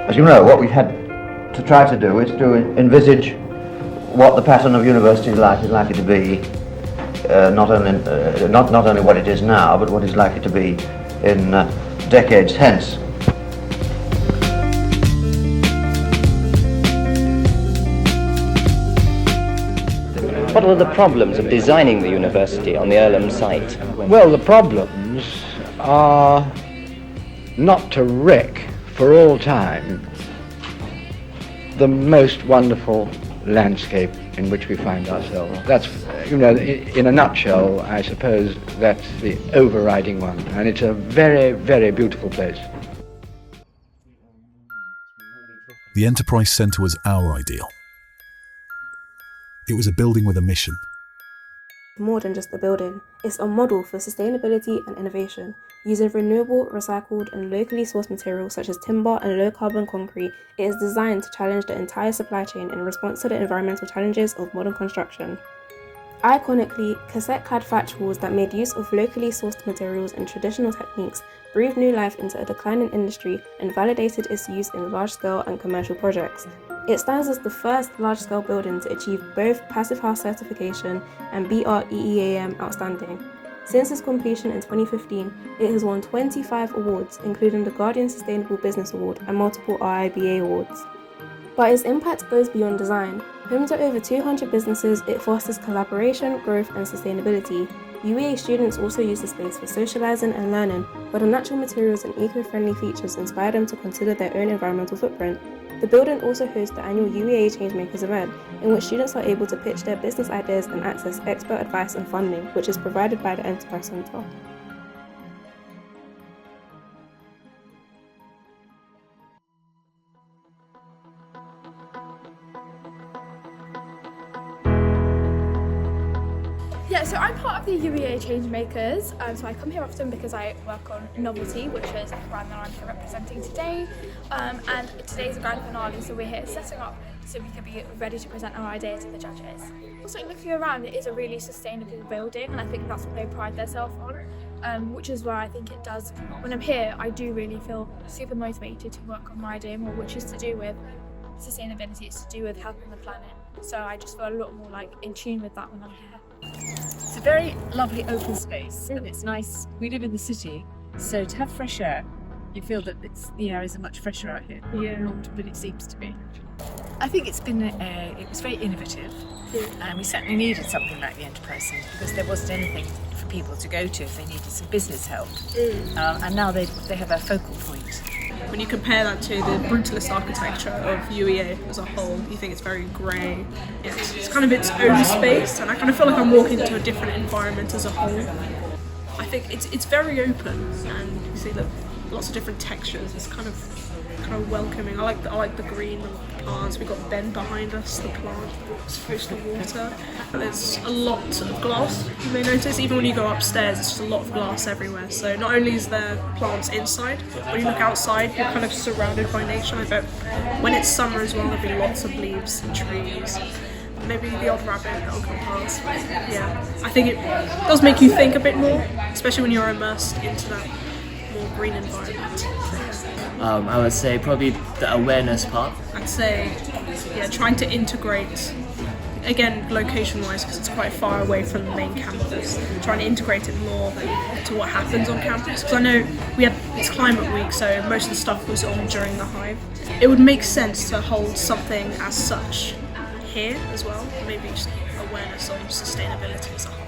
As you know, what we've had to try to do is to envisage what the pattern of university life is likely to be, not only what it is now, but what it's likely to be in decades hence. What are the problems of designing the university on the Earlham site? Well, the problems are not to wreck for all time the most wonderful landscape in which we find ourselves. That's, in a nutshell, I suppose that's the overriding one, and it's a very, very beautiful place. The Enterprise Centre was our ideal. It was a building with a mission. More than just a building, it's a model for sustainability and innovation. Using renewable, recycled and locally sourced materials such as timber and low-carbon concrete, it is designed to challenge the entire supply chain in response to the environmental challenges of modern construction. Iconically, cassette-clad thatch walls that made use of locally sourced materials and traditional techniques breathed new life into a declining industry and validated its use in large-scale and commercial projects. It stands as the first large-scale building to achieve both Passive House certification and BREEAM outstanding. Since its completion in 2015, it has won 25 awards, including the Guardian Sustainable Business Award and multiple RIBA awards. But its impact goes beyond design. Home to over 200 businesses, it fosters collaboration, growth and sustainability. UEA students also use the space for socialising and learning, where the natural materials and eco-friendly features inspire them to consider their own environmental footprint. The building also hosts the annual UEA Changemakers event, in which students are able to pitch their business ideas and access expert advice and funding, which is provided by the Enterprise Centre. Yeah, so I'm part of the UEA Changemakers, so I come here often because I work on Novelty, which is the brand that I'm here representing today, and today's a grand finale, so we're here setting up so we can be ready to present our idea to the judges. Also, looking around, it is a really sustainable building, and I think that's what they pride themselves on, which is where I think it does. When I'm here, I do really feel super motivated to work on my idea more, which is to do with sustainability, it's to do with helping the planet, so I just feel a lot more in tune with that when I'm here. It's a very lovely open space and it's nice. We live in the city, so to have fresh air, you feel that the air is much fresher out here. Yeah. Not, but it seems to be. I think it was very innovative, and we certainly needed something like the Enterprise Centre because there wasn't anything for people to go to if they needed some business help. And now they have a focal point. When you compare that to the brutalist architecture of UEA as a whole, you think it's very grey. It's kind of its own space, and I kind of feel like I'm walking into a different environment as a whole. I think it's very open, and you see that lots of different textures. It's kind of welcoming. I like the green and the plants. We've got Ben behind us, the plant that's supposed to water. There's a lot of glass, you may notice. Even when you go upstairs, it's just a lot of glass everywhere. So not only is there plants inside, when you look outside, you're kind of surrounded by nature. I bet when it's summer as well, there'll be lots of leaves and trees. Maybe the odd rabbit that'll come past. But yeah, I think it does make you think a bit more, especially when you're immersed into that more green environment. I would say probably the awareness part. I'd say, trying to integrate, again, location-wise, because it's quite far away from the main campus, trying to integrate it more to what happens on campus. Because I know it's climate week, so most of the stuff was on during the Hive. It would make sense to hold something as such here as well, maybe just awareness on sustainability as a whole.